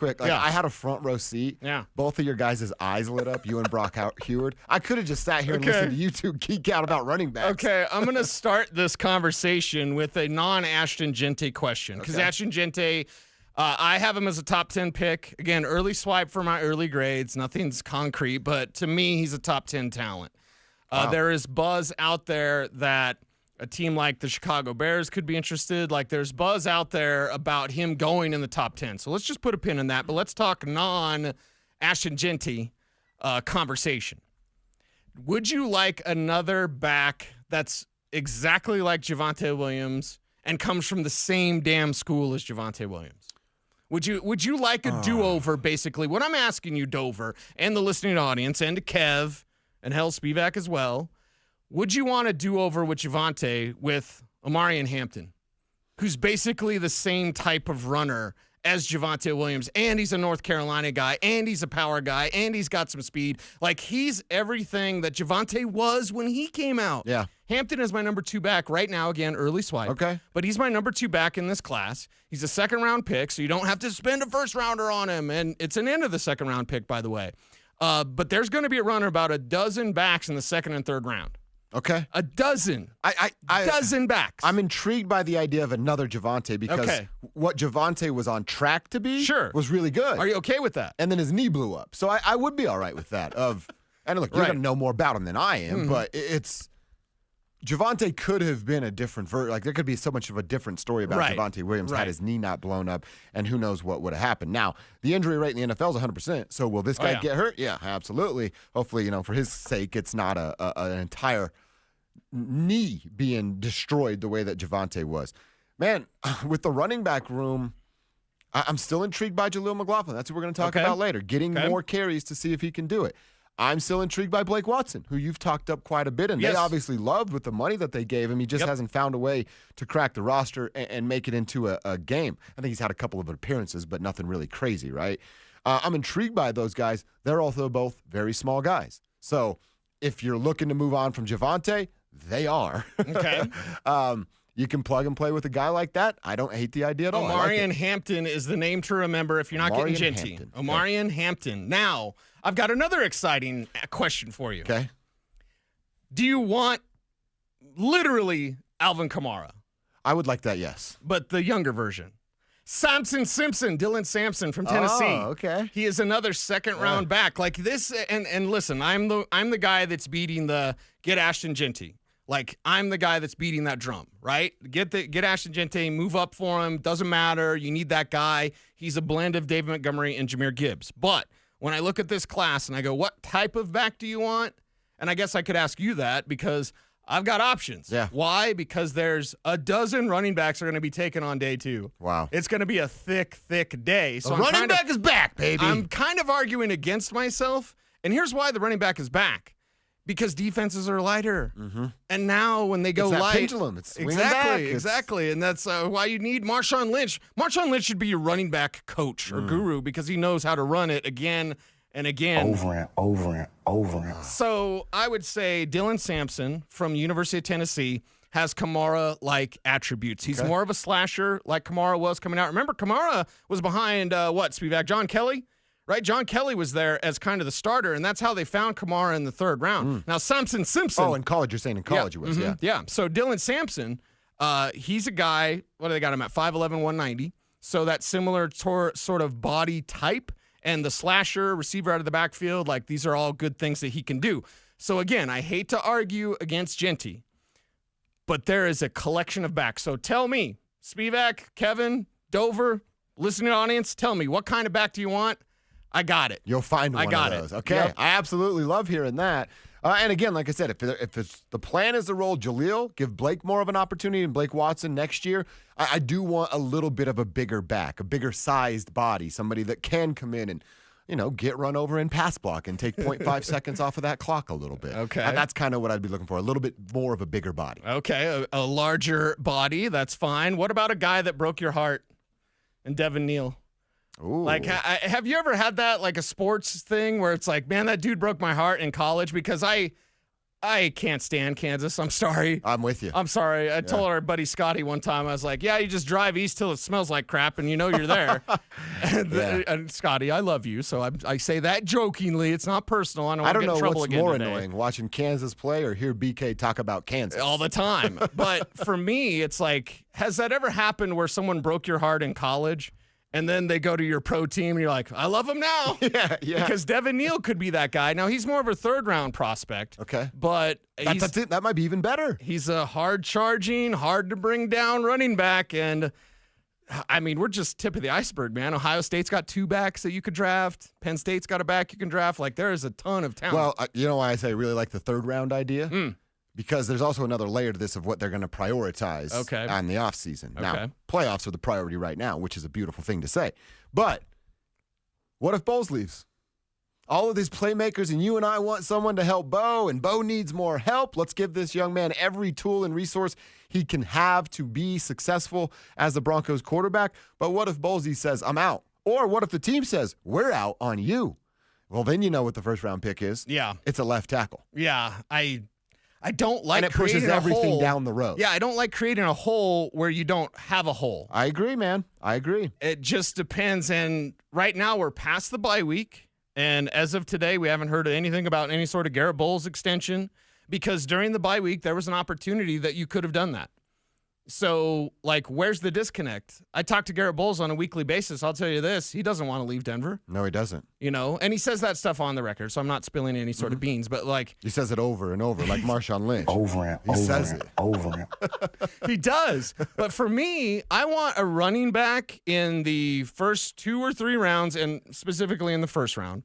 quick. Like, I had a front row seat. Yeah. Both of your guys' eyes lit up, you and Brock Heward. I could have just sat here and listened to you two geek out about running backs. Okay, I'm going to start this conversation with a non-Ashton Gente question. Because Ashton Gente, I have him as a top 10 pick. Again, early swipe for my early grades. Nothing's concrete, but to me, he's a top 10 talent. Wow. There is buzz out there that a team like the Chicago Bears could be interested. Like, there's buzz out there about him going in the top 10. So let's just put a pin in that. But let's talk non-Ashton Gente conversation. Would you like another back that's exactly like Javonte Williams and comes from the same damn school as Javonte Williams? Would you like a do-over, basically? What I'm asking you, Dover, and the listening audience, and to Kev, and hell, Spivak as well, would you want a do-over with Javonte with Omarion Hampton, who's basically the same type of runner as Javonte Williams, and he's a North Carolina guy, and he's a power guy, and he's got some speed. Like, he's everything that Javonte was when he came out. Yeah. Hampton is my number 2 back right now. Again, early swipe. Okay. But he's my number 2 back in this class. He's a second-round pick, so you don't have to spend a first-rounder on him, and it's an end of the second-round pick, by the way. But there's going to be a runner about a dozen backs in the second and third round. Okay. A dozen. Dozen backs. I'm intrigued by the idea of another Javonte because what Javonte was on track to be was really good. Are you okay with that? And then his knee blew up. So I would be all right with that. And look, you're going to know more about him than I am, but it's Javonte could have been a different version. Like, there could be so much of a different story about Javonte Williams had his knee not blown up, and who knows what would have happened. Now, the injury rate in the NFL is 100%. So will this guy get hurt? Yeah, absolutely. Hopefully, for his sake, it's not an entire knee being destroyed the way that Javonte was. Man, with the running back room, I'm still intrigued by Jaleel McLaughlin. That's what we're going to talk about later. Getting more carries to see if he can do it. I'm still intrigued by Blake Watson, who you've talked up quite a bit, and they obviously loved with the money that they gave him. He just hasn't found a way to crack the roster and make it into a game. I think he's had a couple of appearances, but nothing really crazy, right? I'm intrigued by those guys. They're also both very small guys. So if you're looking to move on from Javonte, they are. Okay. You can plug and play with a guy like that. I don't hate the idea at all. Omarion Hampton is the name to remember if you're not getting Gente. Omarion Hampton. Now, I've got another exciting question for you. Okay. Do you want literally Alvin Kamara? I would like that, yes. But the younger version. Samson Simpson, Dylan Sampson from Tennessee. Oh, okay. He is another second-round back. Like this, and listen, I'm the guy that's beating the get Ashton Gente. Like, I'm the guy that's beating that drum, right? Get Ashton Gente, move up for him. Doesn't matter. You need that guy. He's a blend of David Montgomery and Jahmyr Gibbs. But when I look at this class and I go, what type of back do you want? And I guess I could ask you that because I've got options. Yeah. Why? Because there's a dozen running backs are going to be taken on day 2. Wow. It's going to be a thick day. So running back is back, baby. I'm kind of arguing against myself. And here's why the running back is back. Because defenses are lighter. Mm-hmm. And now when they go it's that light. pendulum. It's Exactly. And that's why you need Marshawn Lynch. Marshawn Lynch should be your running back coach or guru because he knows how to run it again and again. Over and over. So I would say Dylan Sampson from University of Tennessee has Kamara-like attributes. He's more of a slasher like Kamara was coming out. Remember, Kamara was behind, Spivak? John Kelly? Right? John Kelly was there as kind of the starter, and that's how they found Kamara in the third round. Now, Samson Simpson. Oh, in college. You're saying in college he was, Yeah. So Dylan Sampson, he's a guy, what do they got him at? 5'11", 190. So that similar sort of body type. And the slasher, receiver out of the backfield, like these are all good things that he can do. So again, I hate to argue against Gente, but there is a collection of backs. So tell me, Spivak, Kevin, Dover, listening audience, tell me, what kind of back do you want? I got it. You'll find one of those. Okay. Yep. I absolutely love hearing that. And again, like I said, if it's the plan is to roll Jaleel, give Blake more of an opportunity and Blake Watson next year, I do want a little bit of a bigger back, a bigger sized body, somebody that can come in and, get run over and pass block and take 0.5 seconds off of that clock a little bit. Okay. And that's kind of what I'd be looking for, a little bit more of a bigger body. Okay, a larger body, that's fine. What about a guy that broke your heart and Devin Neal? Ooh. Like, have you ever had that, like a sports thing where it's like, man, that dude broke my heart in college? Because I I can't stand Kansas. I'm sorry. I'm with you. I'm sorry. I told our buddy Scotty one time, I was like, yeah, you just drive east till it smells like crap and you know you're there. And Scotty, I love you. So I say that jokingly. It's not personal. I don't get in trouble again what's more today. annoying, watching Kansas play or hear BK talk about Kansas. All the time. But for me, it's like, has that ever happened where someone broke your heart in college? And then they go to your pro team, and you're like, I love him now. Yeah. Because Devin Neal could be that guy. Now, he's more of a third-round prospect. Okay. But That's it. That might be even better. He's a hard-charging, hard-to-bring-down running back. And, I mean, we're just tip of the iceberg, man. Ohio State's got 2 backs that you could draft. Penn State's got a back you can draft. Like, there is a ton of talent. Well, you know why I say I really like the third-round idea? Because there's also another layer to this of what they're going to prioritize on the offseason. Okay. Now, playoffs are the priority right now, which is a beautiful thing to say. But what if Bowles leaves? All of these playmakers, and you and I want someone to help Bo, and Bo needs more help. Let's give this young man every tool and resource he can have to be successful as the Broncos quarterback. But what if Bowles says, I'm out? Or what if the team says, we're out on you? Well, then you know what the first-round pick is. Yeah. It's a left tackle. Yeah, I don't like and it pushes everything hole. down the road. Yeah, I don't like creating a hole where you don't have a hole. I agree, man. I agree. It just depends. And right now we're past the bye week. And as of today, we haven't heard anything about any sort of Garrett Bowles extension because during the bye week, there was an opportunity that you could have done that. So, like, where's the disconnect? I talk to Garrett Bowles on a weekly basis. I'll tell you this. He doesn't want to leave Denver. No, he doesn't. You know, and he says that stuff on the record, so I'm not spilling any sort of beans, but, like... He says it over and over, like Marshawn Lynch. Over and over. He does. But for me, I want a running back in the first 2 or 3 rounds, and specifically in the first round,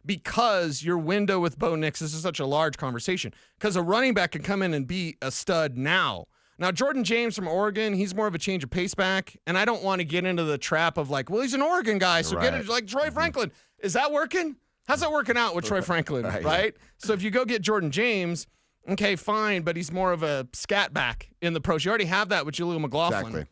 because your window with Bo Nix, this is such a large conversation, because a running back can come in and be a stud now. Now, Jordan James from Oregon, he's more of a change of pace back, and I don't want to get into the trap of like, well, he's an Oregon guy, so get it like Troy Franklin. Is that working? How's that working out with Troy Franklin, right? So if you go get Jordan James, okay, fine, but he's more of a scat back in the pros. You already have that with Jaleel McLaughlin. Exactly.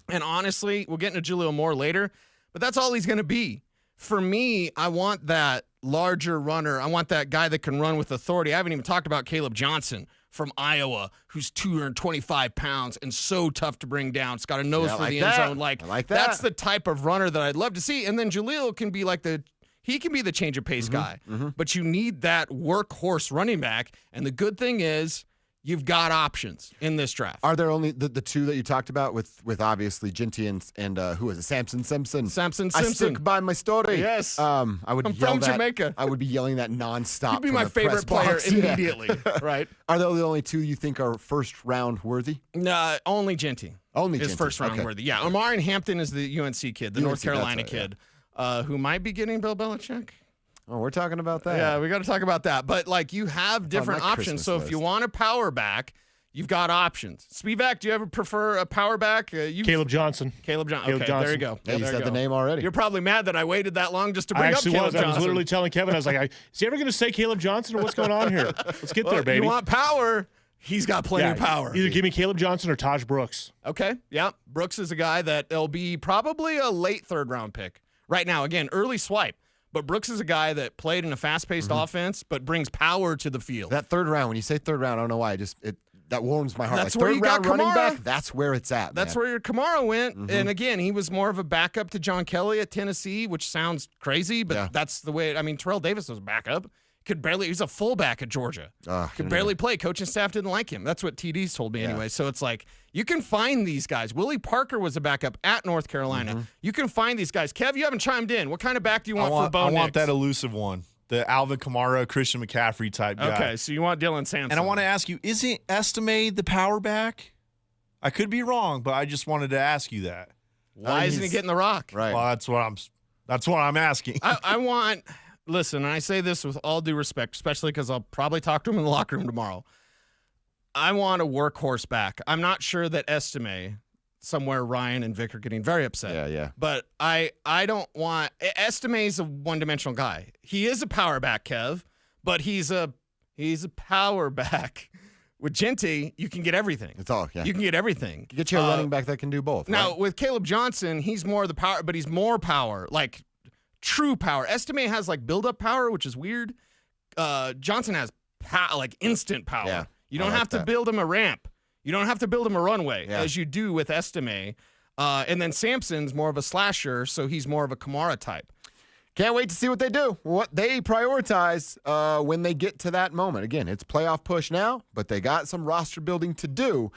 And honestly, we'll get into Jaleel more later, but that's all he's going to be. For me, I want that larger runner. I want that guy that can run with authority. I haven't even talked about Caleb Johnson from Iowa, who's 225 pounds and so tough to bring down. It's got a nose for the end zone. I like that. That's the type of runner that I'd love to see. And then Jaleel can be like he can be the change of pace guy. But you need that workhorse running back. And the good thing is you've got options in this draft. Are there only the 2 that you talked about with obviously Ginty and who is it? Samson Simpson. Samson I Simpson. stick by my story. Yes. I would I'm yell from that. Jamaica. I would be yelling that nonstop. He'd be from my the favorite press player box. immediately, right? Are those the only 2 you think are first round worthy? No, only Ginty. Only is Ginty. first round Okay. worthy. Yeah, Omarion Hampton is the UNC kid, the North Carolina that's right, kid, who might be getting Bill Belichick. Oh, we're talking about that. Yeah, we got to talk about that. But like, you have different my options. Christmas So if list. you want a power back, you've got options. Spivak, do you ever prefer a power back? Caleb Johnson. Caleb Johnson. Okay, there you go. Yeah, you there said you the go. name already. You're probably mad that I waited that long just to I bring up actually Caleb was. Johnson. I was literally telling Kevin, I was like, is he ever going to say Caleb Johnson or what's going on here? Let's get there, baby. You want power? He's got plenty of power. Either give me Caleb Johnson or Taj Brooks. Okay, yeah. Brooks is a guy that'll be probably a late 3rd round pick. Right now, again, early swipe. But Brooks is a guy that played in a fast-paced offense, but brings power to the field. That 3rd round, when you say 3rd round, I don't know why. That warms my heart. That's like, where 3rd you got round running Kamara. back, that's where it's at. That's man. where your Kamara went. And again, he was more of a backup to John Kelly at Tennessee, which sounds crazy, but that's the way Terrell Davis was a backup. He's a fullback at Georgia. Could barely play. Coaching staff didn't like him. That's what TD's told me anyway. So it's like, you can find these guys. Willie Parker was a backup at North Carolina. You can find these guys. Kev, you haven't chimed in. What kind of back do you want for Bo Nix? I want that elusive one. The Alvin Kamara, Christian McCaffrey type guy. Okay, so you want Dylan Sampson. And I want to ask you, isn't Estime the power back? I could be wrong, but I just wanted to ask you that. Why isn't he getting the rock? Right. Well, that's what I'm asking. I want, listen, and I say this with all due respect, especially because I'll probably talk to him in the locker room tomorrow. I want a workhorse back. I'm not sure that Estime, somewhere Ryan and Vic are getting very upset. Yeah. But I don't want, Estime's a one-dimensional guy. He is a power back, Kev, but he's a power back. With Ginty, you can get everything. It's all, You can get everything. Get you a running back that can do both. Now, right? with Caleb Johnson, he's more the power, but he's more power, like true power. Estime has like build-up power, which is weird. Johnson has like instant power. Yeah, You don't I like have to that. build him a ramp. You don't have to build him a runway Yeah. as you do with Estime. And then Sampson's more of a slasher, so he's more of a Kamara type. Can't wait to see what they do, what they prioritize when they get to that moment. Again, it's playoff push now, but they got some roster building to do